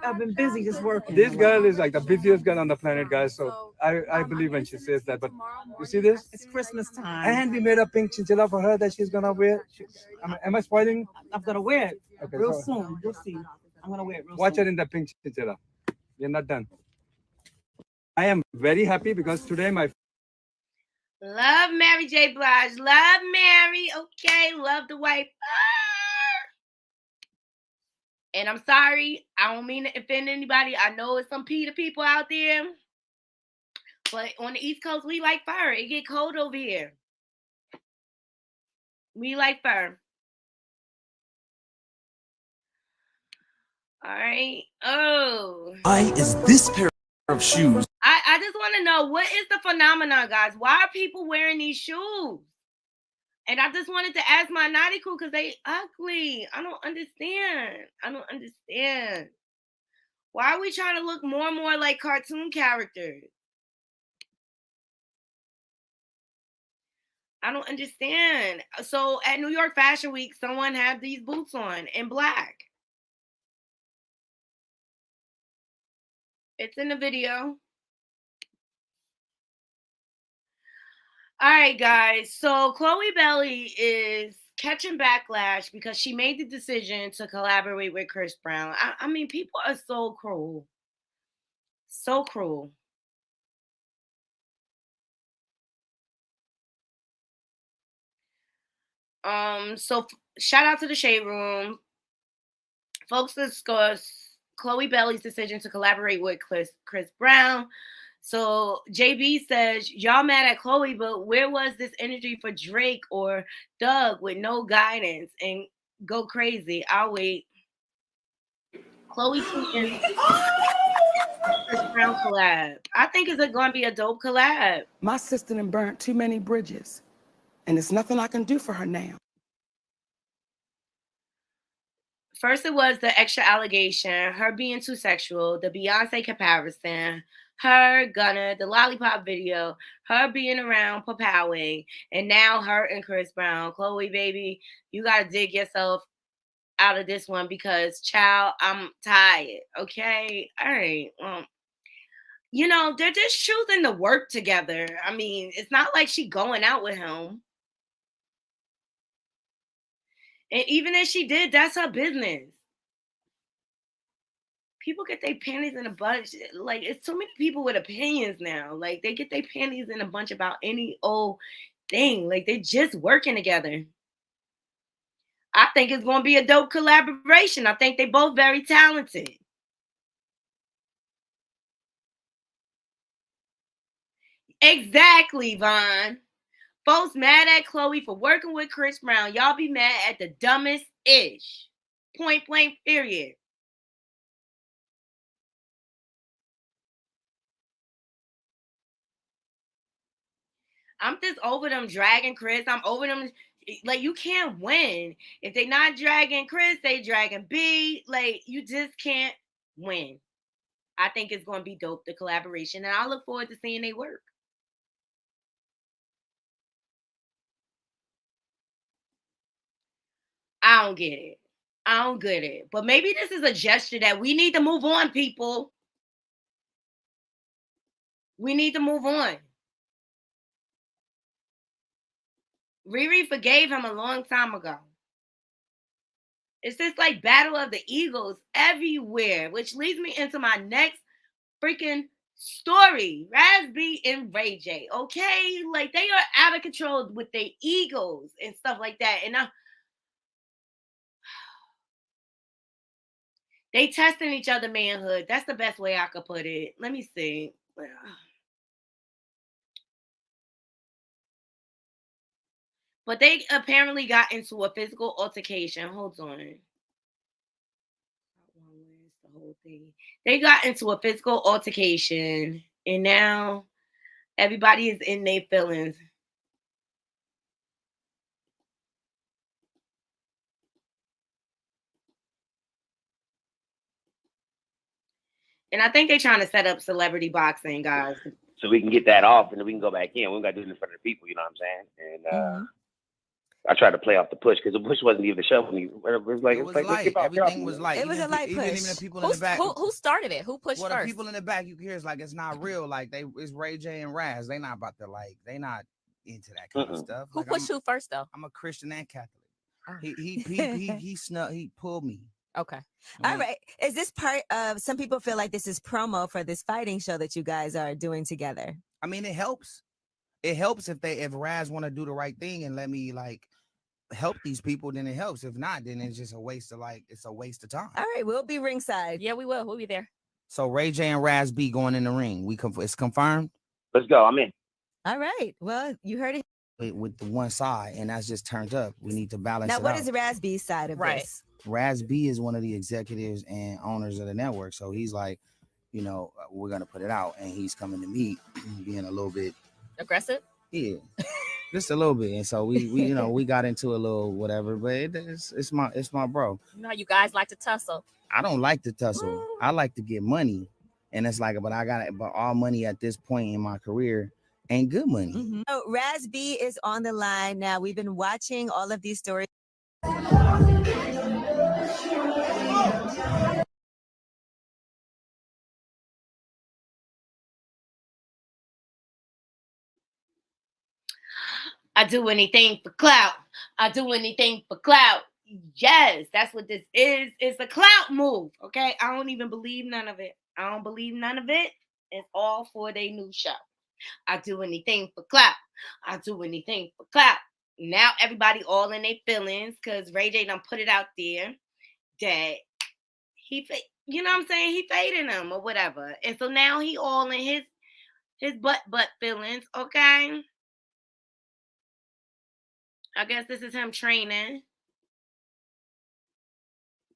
I've been busy just working. This girl is like the busiest girl on the planet, guys. So I believe when she says that. But you see this? It's Christmas time. And we made a pink chinchilla for her that she's gonna wear. Am I spoiling? I'm gonna wear it real so soon. You'll see. I'm gonna wear it real watch soon. her in the pink chinchilla. We're not done. I am very happy because today my Love Mary J. Blige. Love Mary. Okay. Love the white. And I'm sorry. I don't mean to offend anybody. I know it's some PETA people out there. But on the East Coast, we like fur. It get cold over here. We like fur. All right. Oh. Why is this pair of shoes? I just want to know, what is the phenomenon, guys? Why are people wearing these shoes? And I just wanted to ask my naughty crew because they ugly. I don't understand. Why are we trying to look more and more like cartoon characters? I don't understand. So at New York Fashion Week, someone had these boots on in black. It's in the video. All right, guys. So Chloe Belly is catching backlash because she made the decision to collaborate with Chris Brown. I mean, people are so cruel. So cruel. So shout out to the Shade Room. Folks discuss Chloe Belly's decision to collaborate with Chris Brown. So JB says, y'all mad at Chloe, but where was this energy for Drake or Doug with no guidance and go crazy? I'll wait. Chloe tweeting Chris Brown collab. I think it's going to be a dope collab. My sister done burnt too many bridges, and there's nothing I can do for her now. First, it was the extra allegation, her being too sexual, the Beyonce comparison, her Gunna, the Lollipop video, her being around Papaway, and now her and Chris Brown. Chloe, baby, you got to dig yourself out of this one because, child, I'm tired, okay? All right, well, you know, they're just choosing to work together. I mean, it's not like she going out with him. And even if she did, that's her business. People get their panties in a bunch. Like, it's so many people with opinions now. Like, they get their panties in a bunch about any old thing. Like, they're just working together. I think it's going to be a dope collaboration. I think they both very talented. Exactly, Vaughn. Folks mad at Chloe for working with Chris Brown. Y'all be mad at the dumbest ish. Point blank, period. I'm just over them dragging Chris. I'm over them. Like, you can't win. If they not dragging Chris, they dragging B. Like, you just can't win. I think it's going to be dope, the collaboration. And I look forward to seeing they work. I don't get it. I don't get it. But maybe this is a gesture that we need to move on, people. We need to move on. Riri forgave him a long time ago. It's just like battle of the egos everywhere, which leads me into my next freaking story. Raz B and Ray J, okay? Like, they are out of control with their egos and stuff like that. And they testing each other manhood. That's the best way I could put it. Let me see. But they apparently got into a physical altercation. Hold on. Where's the whole thing? They got into a physical altercation, and now everybody is in their feelings. And I think they're trying to set up celebrity boxing, guys. So we can get that off, and then we can go back in. We don't got to do it in front of the people, you know what I'm saying? And I tried to play off the push because the push wasn't even the show. It was like, Everything was light. It was a light push. Even the people in the back. Who started it? Who pushed Well, first? the people in the back, you hear it's like it's not real. Like it's Ray J and Raz. They not about to they not into that kind of stuff. Who pushed who first though? I'm a Christian and Catholic. He pulled me. Okay. All right. Is this part of, some people feel like this is promo for this fighting show that you guys are doing together? I mean, it helps. It helps if Raz want to do the right thing and let me help these people, then it helps. If not, then it's just a waste of time. All right, we'll be ringside. Yeah, we will. We'll be there. So Ray J and Raz B going in the ring. It's confirmed. Let's go. I'm in. All right. Well, you heard it. With the one side, and that's just turned up. We need to balance Now, it what out. is Raz B's side of this? Raz B is one of the executives and owners of the network. So he's like, we're going to put it out. And he's coming to me being a little bit aggressive. Yeah, just a little bit. And so we we got into a little whatever, but it's my bro. You know how you guys like to tussle. I don't like to tussle. I like to get money. And it's like, but all money at this point in my career ain't good money. So Raz B is on the line now. We've been watching all of these stories. I do anything for clout. I do anything for clout. Yes, that's what this is. It's a clout move, okay? I don't even believe none of it. I don't believe none of it. It's all for their new show. I do anything for clout. I do anything for clout. Now everybody all in their feelings because Ray J done put it out there that he, you know what I'm saying? He fading them or whatever. And so now he all in his butt feelings, okay? I guess this is him training.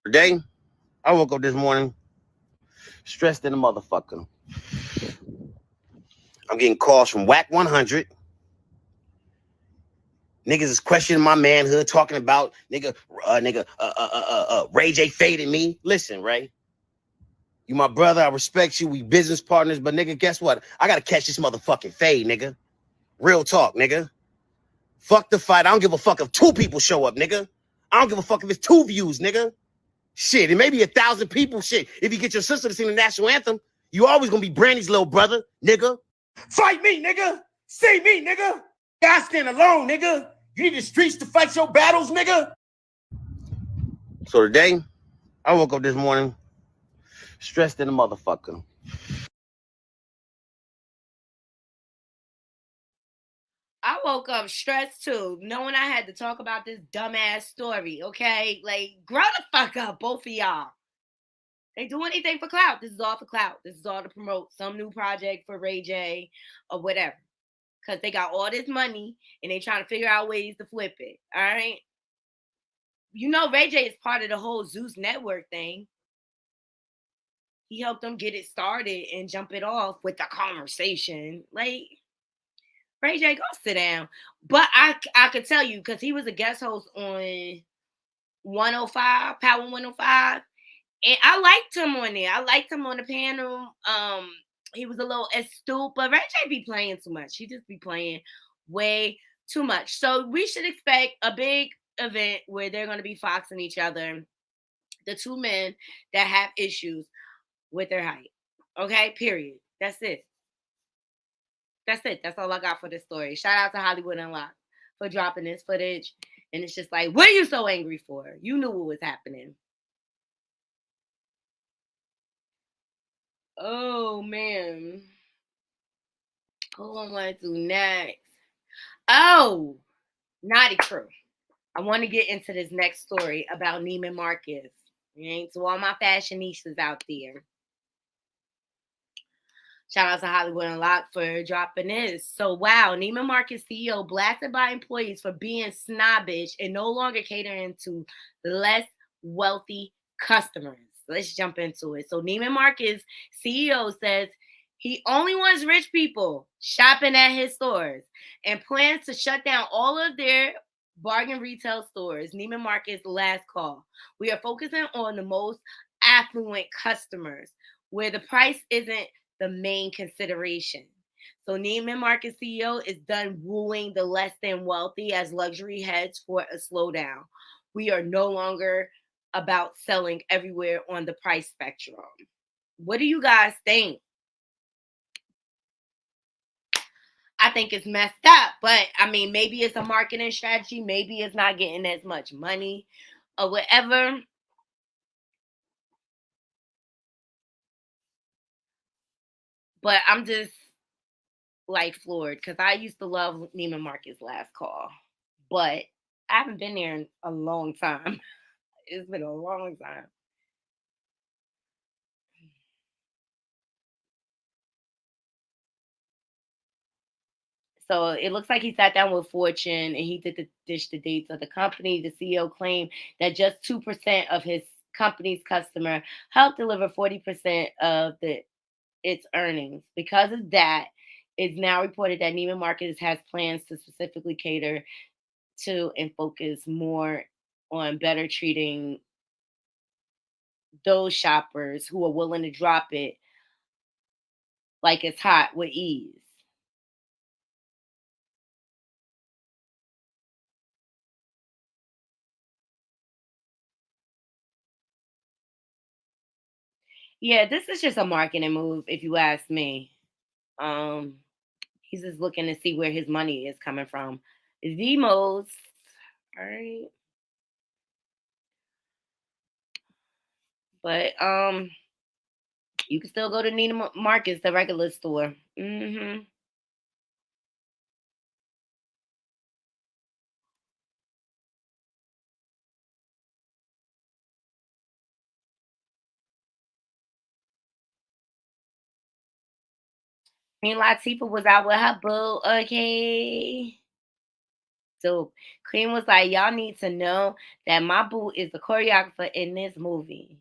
Today, I woke up this morning stressed in a motherfucker. I'm getting calls from Whack 100. Niggas is questioning my manhood, talking about Ray J fading me. Listen, Ray, you my brother. I respect you. We business partners, but nigga, guess what? I gotta catch this motherfucking fade, nigga. Real talk, nigga. Fuck the fight. I don't give a fuck if 2 people show up, nigga. I don't give a fuck if it's 2 views, nigga. Shit, it may be 1,000 people. Shit, if you get your sister to sing the national anthem, you always gonna be Brandy's little brother, nigga. Fight me, nigga. See me, nigga. I stand alone, nigga. You need the streets to fight your battles, nigga. So today, I woke up this morning stressed in a motherfucker. I woke up stressed too, knowing I had to talk about this dumbass story, okay? Like, grow the fuck up, both of y'all. They do anything for clout. This is all for clout. This is all to promote some new project for Ray J or whatever. Because they got all this money and they trying to figure out ways to flip it, all right? You know Ray J is part of the whole Zeus Network thing. He helped them get it started and jump it off with the conversation. Like, Ray J, go sit down. But I could tell you, because he was a guest host on 105, Power 105. And I liked him on there. I liked him on the panel. He was a little astute, but Ray J be playing too much. He just be playing way too much. So we should expect a big event where they're going to be foxing each other. The two men that have issues with their height. Okay, period. That's it. That's it. That's all I got for this story. Shout out to Hollywood Unlocked for dropping this footage. And it's just like, what are you so angry for? You knew what was happening. Oh, man. Who I want to do next? Oh, Naughty Crew. I want to get into this next story about Neiman Marcus. To all my fashionistas out there. Shout out to Hollywood Unlocked for dropping this. So, wow, Neiman Marcus CEO blasted by employees for being snobbish and no longer catering to less wealthy customers. Let's jump into it. So, Neiman Marcus CEO says he only wants rich people shopping at his stores and plans to shut down all of their bargain retail stores. Neiman Marcus last call. We are focusing on the most affluent customers where the price isn't the main consideration. So Neiman Marcus CEO is done wooing the less than wealthy as luxury heads for a slowdown. We are no longer about selling everywhere on the price spectrum. What do you guys think? I think it's messed up, but I mean, maybe it's a marketing strategy. Maybe it's not getting as much money or whatever. But I'm just like floored because I used to love Neiman Marcus last call, but I haven't been there in a long time. It's been a long time. So it looks like he sat down with Fortune and he did dish the dates of the company. The CEO claimed that just 2% of his company's customer helped deliver 40% of its earnings. Because of that, it's now reported that Neiman Marcus has plans to specifically cater to and focus more on better treating those shoppers who are willing to drop it like it's hot with ease. Yeah, this is just a marketing move, if you ask me. He's just looking to see where his money is coming from. The most, all right. But you can still go to Neiman Marcus, the regular store. Mm-hmm. Queen Latifah was out with her boo, okay? So Queen was like, y'all need to know that my boo is the choreographer in this movie.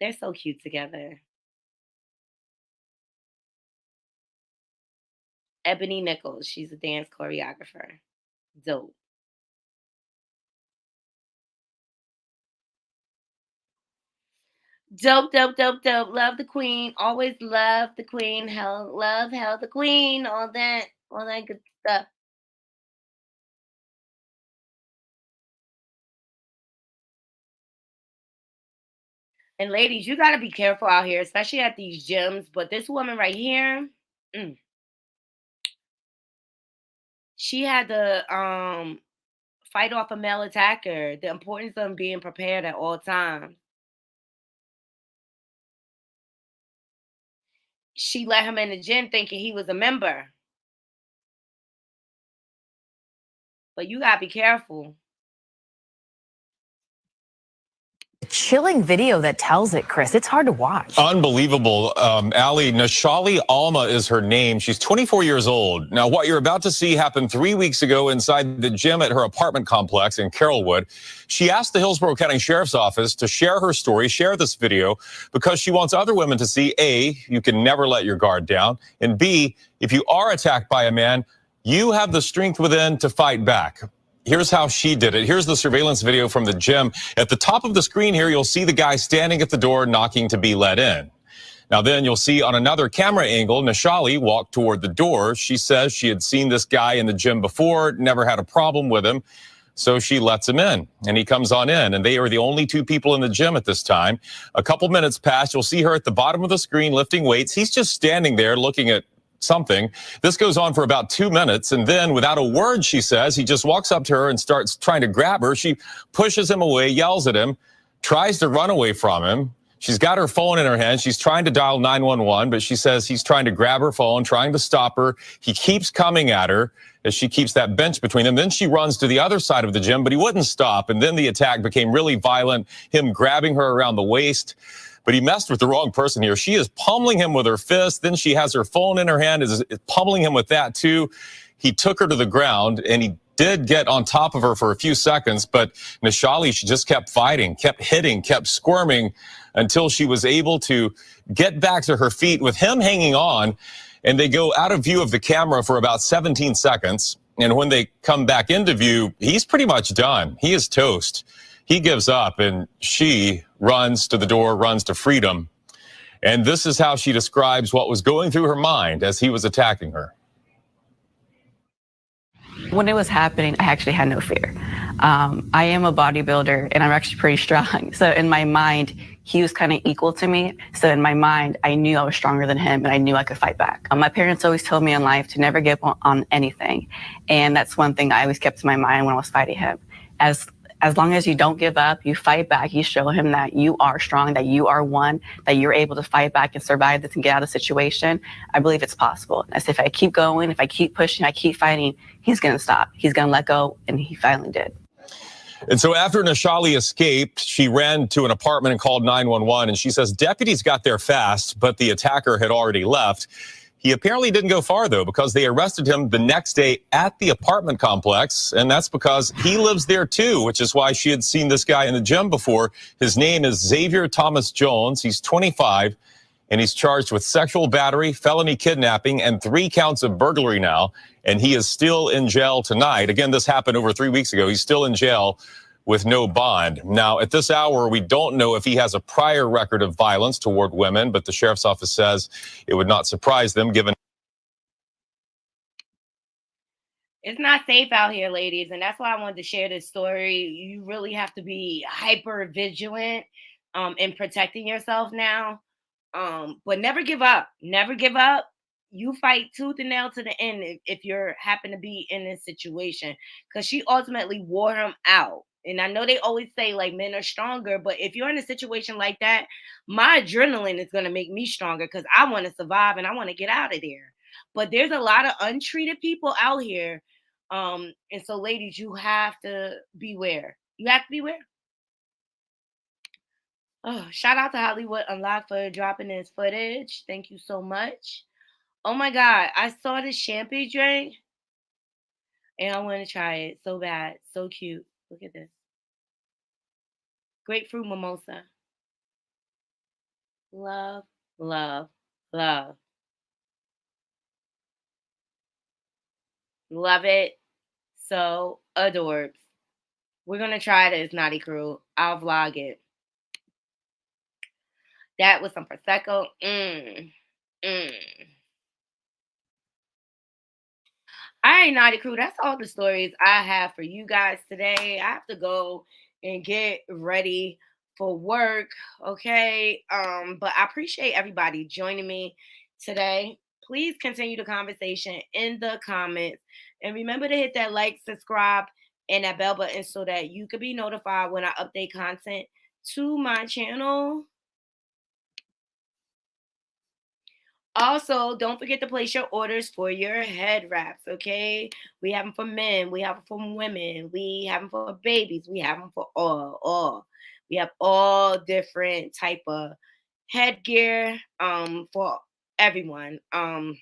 They're so cute together. Ebony Nichols, she's a dance choreographer. Dope. Dope, dope, dope, dope. Love the queen. Always love the queen. Hell the queen. All that good stuff. And ladies, you gotta be careful out here, especially at these gyms. But this woman right here, she had to fight off a male attacker. The importance of being prepared at all times. She let him in the gym thinking he was a member. But you gotta be careful. Chilling video that tells it, Chris. It's hard to watch. Unbelievable. Ali, Nashali Alma is her name. She's 24 years old. Now, what you're about to see happened 3 weeks ago inside the gym at her apartment complex in Carrollwood. She asked the Hillsborough County Sheriff's Office to share her story, share this video, because she wants other women to see, A, you can never let your guard down, and B, if you are attacked by a man, you have the strength within to fight back. Here's how she did it. Here's the surveillance video from the gym. At the top of the screen here, you'll see the guy standing at the door knocking to be let in. Now then you'll see on another camera angle, Nashali walked toward the door. She says she had seen this guy in the gym before, never had a problem with him. So she lets him in, and he comes on in, and they are the only two people in the gym at this time. A couple minutes pass. You'll see her at the bottom of the screen lifting weights. He's just standing there looking at something. This goes on for about 2 minutes, and then without a word, she says, he just walks up to her and starts trying to grab her. She pushes him away, yells at him, tries to run away from him. She's got her phone in her hand. She's trying to dial 911, but she says he's trying to grab her phone, trying to stop her. He keeps coming at her as she keeps that bench between them. Then she runs to the other side of the gym, but he wouldn't stop. And then the attack became really violent, him grabbing her around the waist. But he messed with the wrong person here. She is pummeling him with her fist. Then she has her phone in her hand, is pummeling him with that too. He took her to the ground, and he did get on top of her for a few seconds, but Nishali, she just kept fighting, kept hitting, kept squirming until she was able to get back to her feet with him hanging on. And they go out of view of the camera for about 17 seconds. And when they come back into view, he's pretty much done. He is toast. He gives up, and she runs to the door, runs to freedom. And this is how she describes what was going through her mind as he was attacking her. When it was happening, I actually had no fear. I am a bodybuilder, and I'm actually pretty strong. So in my mind, he was kind of equal to me. So in my mind, I knew I was stronger than him, and I knew I could fight back. My parents always told me in life to never give up on anything. And that's one thing I always kept in my mind when I was fighting him. As long as you don't give up, you fight back, you show him that you are strong, that you are one, that you're able to fight back and survive this and get out of the situation, I believe it's possible. As if I keep going, if I keep pushing, I keep fighting, he's going to stop. He's going to let go, and he finally did. And so after Nishali escaped, she ran to an apartment and called 911. And she says deputies got there fast, but the attacker had already left. He apparently didn't go far, though, because they arrested him the next day at the apartment complex. And that's because he lives there, too, which is why she had seen this guy in the gym before. His name is Xavier Thomas Jones. He's 25, and he's charged with sexual battery, felony kidnapping, and 3 counts of burglary now. And he is still in jail tonight. Again, this happened over 3 weeks ago. He's still in jail with no bond. Now, at this hour, we don't know if he has a prior record of violence toward women, but the sheriff's office says it would not surprise them given. It's not safe out here, ladies, and that's why I wanted to share this story. You really have to be hyper vigilant in protecting yourself now, but never give up. Never give up. You fight tooth and nail to the end if you happen to be in this situation, because she ultimately wore him out. And I know they always say like men are stronger, but if you're in a situation like that, my adrenaline is going to make me stronger because I want to survive and I want to get out of there. But there's a lot of untreated people out here. And so ladies, you have to beware. You have to beware. Oh, shout out to Hollywood Unlocked for dropping this footage. Thank you so much. Oh my God, I saw this champagne drink and I want to try it so bad. So cute. Look at this. Grapefruit mimosa. Love, love, love. Love it. So adorbs. We're going to try this, Naughty Crew. I'll vlog it. That was some Prosecco. All right, Naughty Crew, that's all the stories I have for you guys today. I have to go and get ready for work, okay? But I appreciate everybody joining me today. Please continue the conversation in the comments. And remember to hit that like, subscribe, and that bell button so that you can be notified when I update content to my channel. Also, don't forget to place your orders for your head wraps, okay? We have them for men. We have them for women. We have them for babies. We have them for all. We have all different type of headgear for everyone. But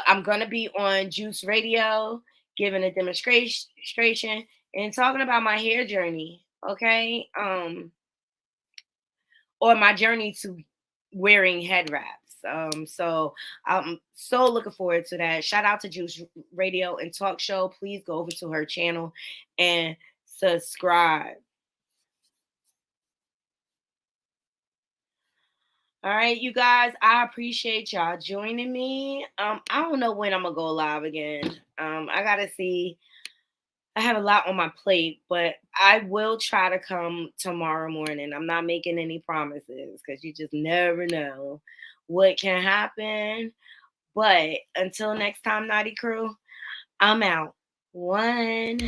I'm going to be on Juice Radio giving a demonstration and talking about my hair journey, okay? Or my journey to wearing head wraps. So I'm so looking forward to that. Shout out to Juice Radio and Talk Show. Please go over to her channel and subscribe. All right, you guys, I appreciate y'all joining me. I don't know when I'm gonna go live again. I gotta see I have a lot on my plate, but I will try to come tomorrow morning. I'm not making any promises because you just never know what can happen. But until next time, Naughty Crew, I'm out. One.